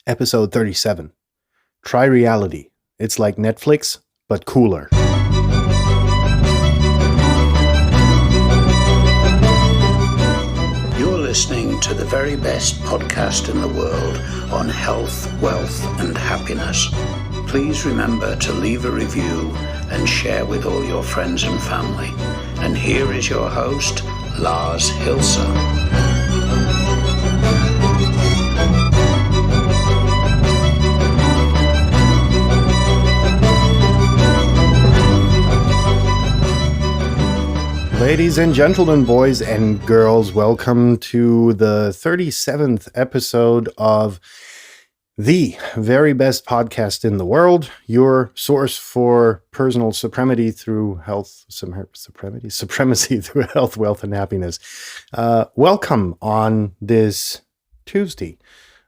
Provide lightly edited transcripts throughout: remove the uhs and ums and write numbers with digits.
Episode 37. Try reality. It's like Netflix, but cooler. You're listening to the very best podcast in the world on health, wealth, and happiness. Please remember to leave a review and share with all your friends and family. And here is your host, Lars Hilser. Ladies and gentlemen, boys and girls, welcome to the 37th episode of the very best podcast in the world, your source for personal supremacy through health, supremacy through health, wealth, and happiness. Welcome on this Tuesday,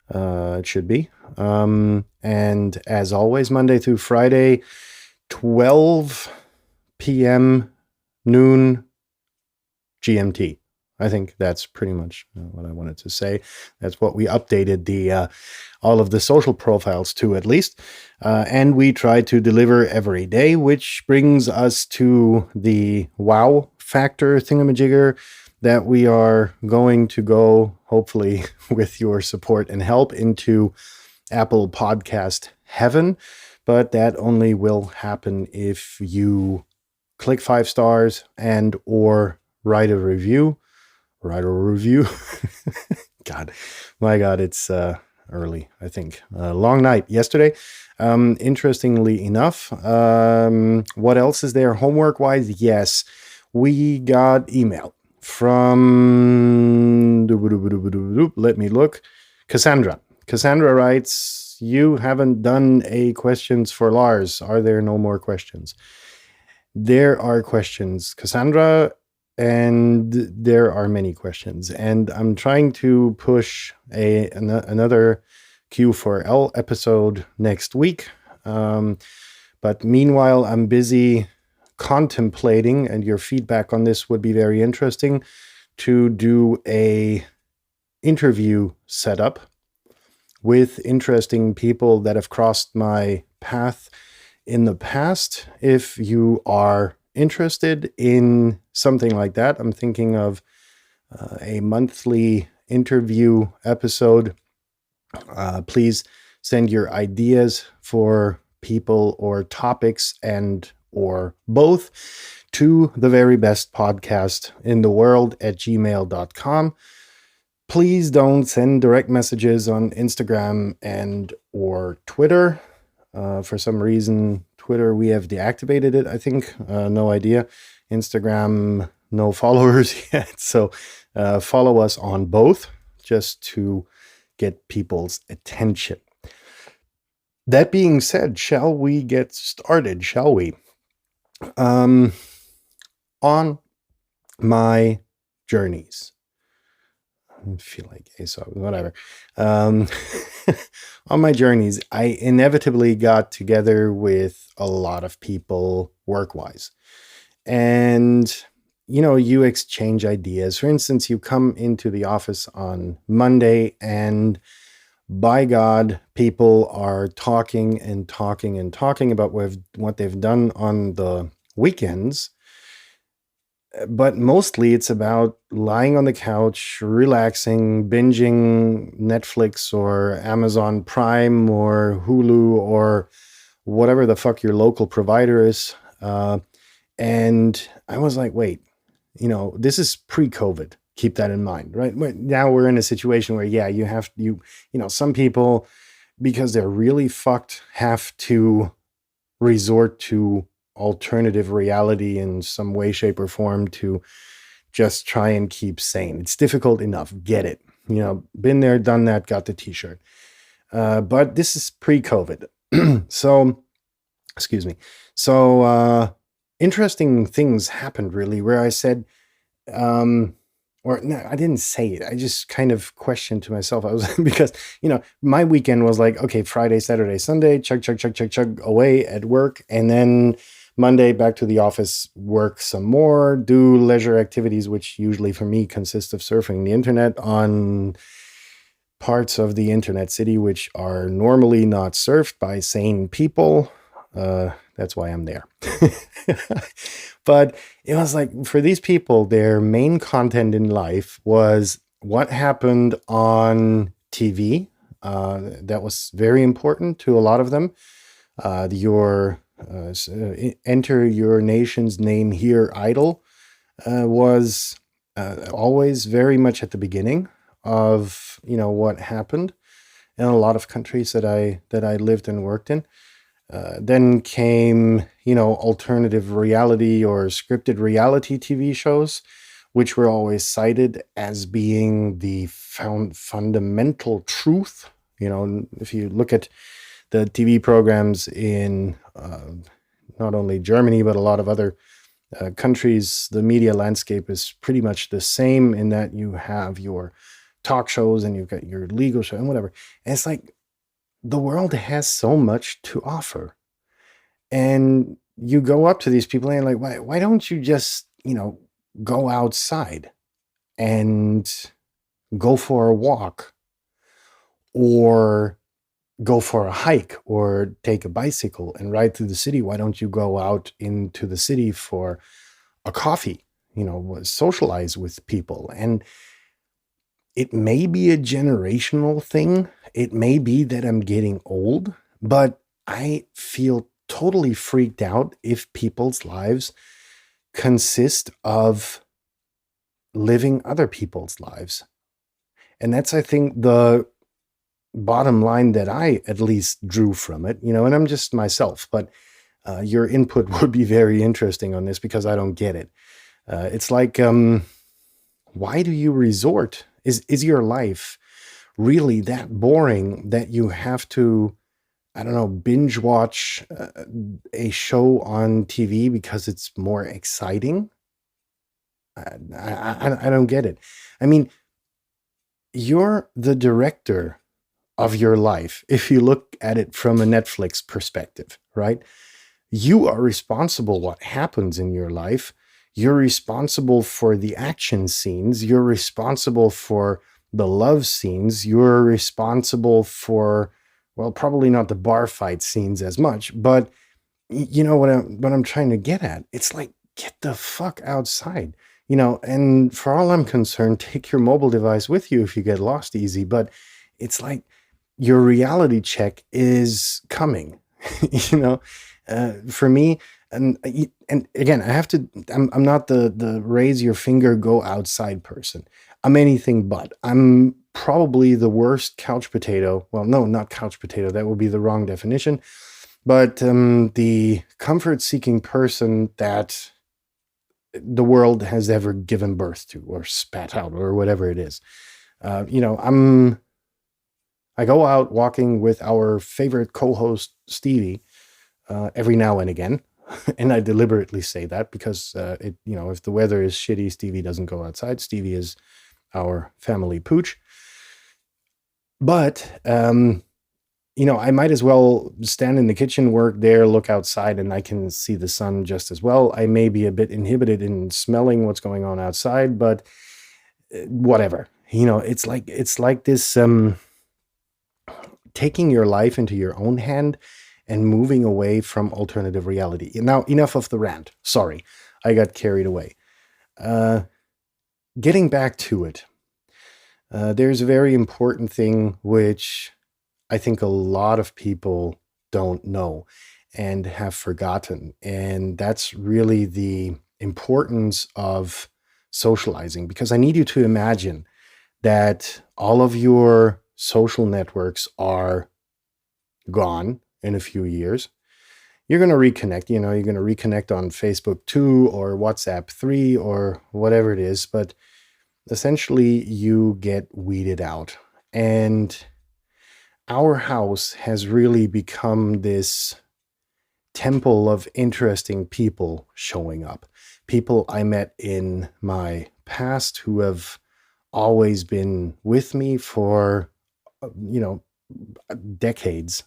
it should be. And as always, Monday through Friday, 12 p.m., noon, GMT. I think that's pretty much what I wanted to say. That's what we updated the all of the social profiles to, at least. And we try to deliver every day, which brings us to the wow factor thingamajigger that we are going to go, hopefully with your support and help, into Apple Podcast heaven. But that only will happen if you click 5 stars and or write a review. God, my God, it's early, I think. Long night yesterday. Interestingly enough, what else is there homework-wise? Yes, we got email from, let me look, Cassandra. Cassandra writes, you haven't done a questions for Lars. Are there no more questions? There are questions, Cassandra, and there are many questions. And I'm trying to push another Q4L episode next week. But meanwhile, I'm busy contemplating, and your feedback on this would be very interesting, to do a interview setup with interesting people that have crossed my path in the past. If you are interested in something like that, I'm thinking of a monthly interview episode. Please send your ideas for people or topics and or both to the very best podcast in the world at gmail.com. Please don't send direct messages on Instagram and or Twitter. For some reason, Twitter, we have deactivated it, I think. No idea. Instagram, no followers yet. So follow us on both just to get people's attention. That being said, shall we get started? Shall we? On my journeys. I feel like Aesop, whatever. On my journeys, I inevitably got together with a lot of people work-wise. And, you exchange ideas. For instance, you come into the office on Monday and by God, people are talking and talking and talking about what they've done on the weekends. But mostly it's about lying on the couch, relaxing, binging Netflix or Amazon Prime or Hulu or whatever the fuck your local provider is. And I was like, wait, this is pre-COVID. Keep that in mind, right? Now we're in a situation where, yeah, some people, because they're really fucked, have to resort to alternative reality in some way, shape, or form to just try and keep sane. It's difficult enough. Get it. Been there, done that, got the t-shirt. But this is pre-COVID. So, excuse me. So, interesting things happened really where I said, or no, I didn't say it. I just kind of questioned to myself. I was because, my weekend was like, okay, Friday, Saturday, Sunday, chug away at work. And then Monday, back to the office, work some more, do leisure activities, which usually for me consist of surfing the internet on parts of the internet city which are normally not served by sane people. That's why I'm there. But it was like, for these people, their main content in life was what happened on TV. That was very important to a lot of them. Your enter your nation's name here idol was always very much at the beginning of what happened in a lot of countries that I lived and worked in. Then came alternative reality or scripted reality TV shows, which were always cited as being the fundamental truth. If you look at the TV programs in not only Germany but a lot of other countries, the media landscape is pretty much the same in that you have your talk shows and you've got your legal show and whatever. And it's like, the world has so much to offer. And you go up to these people and you're like, why don't you just, go outside and go for a walk or go for a hike or take a bicycle and ride through the city? Why don't you go out into the city for a coffee, socialize with people? And it may be a generational thing. It may be that I'm getting old, but I feel totally freaked out if people's lives consist of living other people's lives. And that's, I think, the bottom line that I at least drew from it, and I'm just myself, but your input would be very interesting on this because I don't get it. It's like, why do you resort? Is your life really that boring that you have to, I don't know, binge watch a show on TV because it's more exciting? I don't get it. I mean, you're the director of your life if you look at it from a Netflix perspective, right? You are responsible what happens in your life. You're responsible for the action scenes. You're responsible for the love scenes. You're responsible for, well, probably not the bar fight scenes as much, but you know what I'm trying to get at. It's like, get the fuck outside, and for all I'm concerned, take your mobile device with you if you get lost easy. But it's like your reality check is coming, for me. And again, I have to, I'm not the raise your finger, go outside person. I'm anything but. I'm probably the worst couch potato. Well, no, not couch potato. That would be the wrong definition. But the comfort-seeking person that the world has ever given birth to or spat out or whatever it is. I go out walking with our favorite co-host, Stevie, every now and again. And I deliberately say that because, if the weather is shitty, Stevie doesn't go outside. Stevie is our family pooch. But, I might as well stand in the kitchen, work there, look outside, and I can see the sun just as well. I may be a bit inhibited in smelling what's going on outside, but whatever. It's like this taking your life into your own hand and moving away from alternative reality. Now, enough of the rant. Sorry, I got carried away. Getting back to it, there's a very important thing which I think a lot of people don't know and have forgotten. And that's really the importance of socializing. Because I need you to imagine that all of your social networks are gone in a few years. You're going to reconnect, you're going to reconnect on Facebook 2 or WhatsApp 3 or whatever it is. But essentially you get weeded out. And our house has really become this temple of interesting people showing up. People I met in my past who have always been with me for, decades,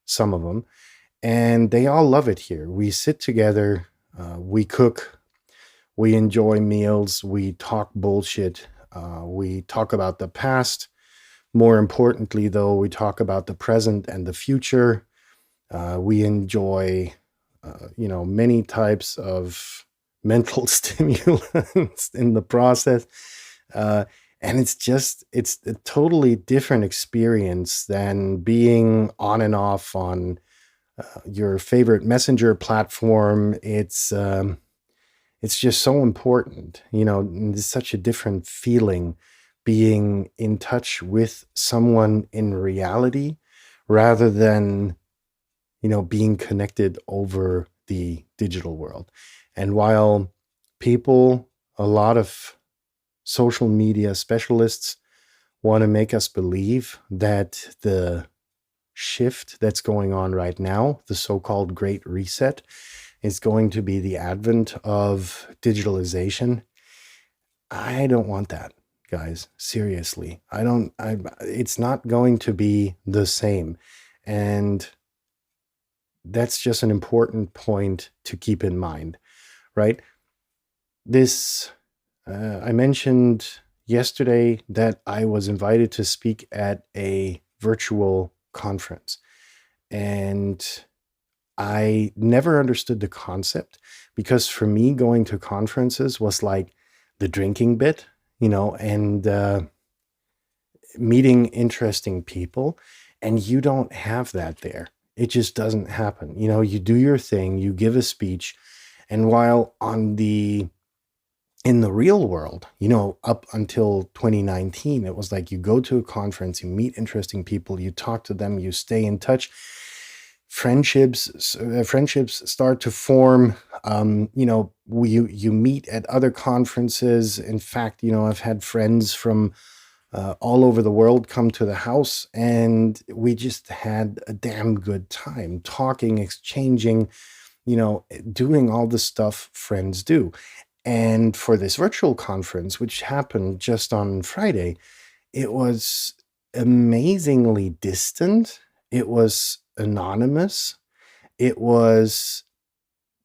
some of them. And they all love it here. We sit together, we cook, we enjoy meals, we talk bullshit, we talk about the past, More importantly, though, we talk about the present and the future. We enjoy, many types of mental stimulants in the process. Uh, and it's a totally different experience than being on and off on your favorite messenger platform. It's just so important, it's such a different feeling being in touch with someone in reality rather than, being connected over the digital world. And while people, a lot of social media specialists want to make us believe that the shift that's going on right now, the so-called Great Reset, is going to be the advent of digitalization. I don't want that, guys. Seriously. It's not going to be the same. And that's just an important point to keep in mind, right? I mentioned yesterday that I was invited to speak at a virtual conference. And I never understood the concept because for me, going to conferences was like the drinking bit, and meeting interesting people. And you don't have that there. It just doesn't happen. You do your thing, you give a speech. And while in the real world, up until 2019, it was like you go to a conference, you meet interesting people, you talk to them, you stay in touch. Friendships start to form. You meet at other conferences. In fact, I've had friends from all over the world come to the house, and we just had a damn good time talking, exchanging, doing all the stuff friends do. And for this virtual conference, which happened just on Friday, it was amazingly distant. It was anonymous. It was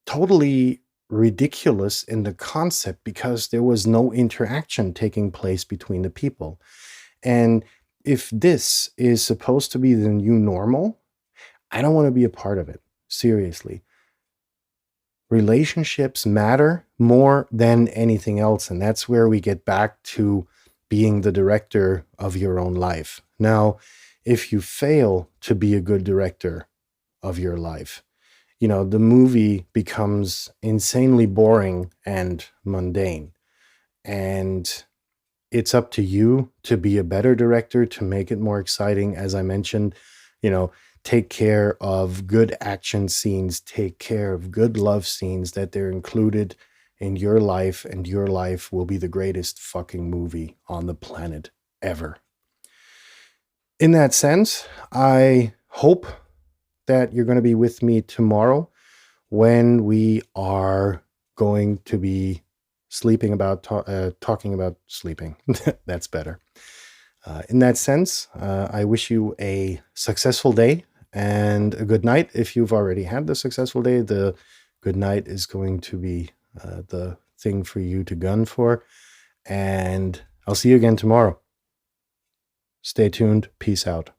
totally ridiculous in the concept because there was no interaction taking place between the people. And if this is supposed to be the new normal, I don't want to be a part of it. Seriously. Relationships matter more than anything else. And that's where we get back to being the director of your own life. Now, if you fail to be a good director of your life, the movie becomes insanely boring and mundane. And it's up to you to be a better director, to make it more exciting. As I mentioned, take care of good action scenes, take care of good love scenes, that they're included in your life, and your life will be the greatest fucking movie on the planet ever. In that sense, I hope that you're going to be with me tomorrow when we are going to be talking about sleeping. That's better. In that sense, I wish you a successful day and a good night. If you've already had the successful day, the good night is going to be the thing for you to gun for. And I'll see you again tomorrow. Stay tuned. Peace out.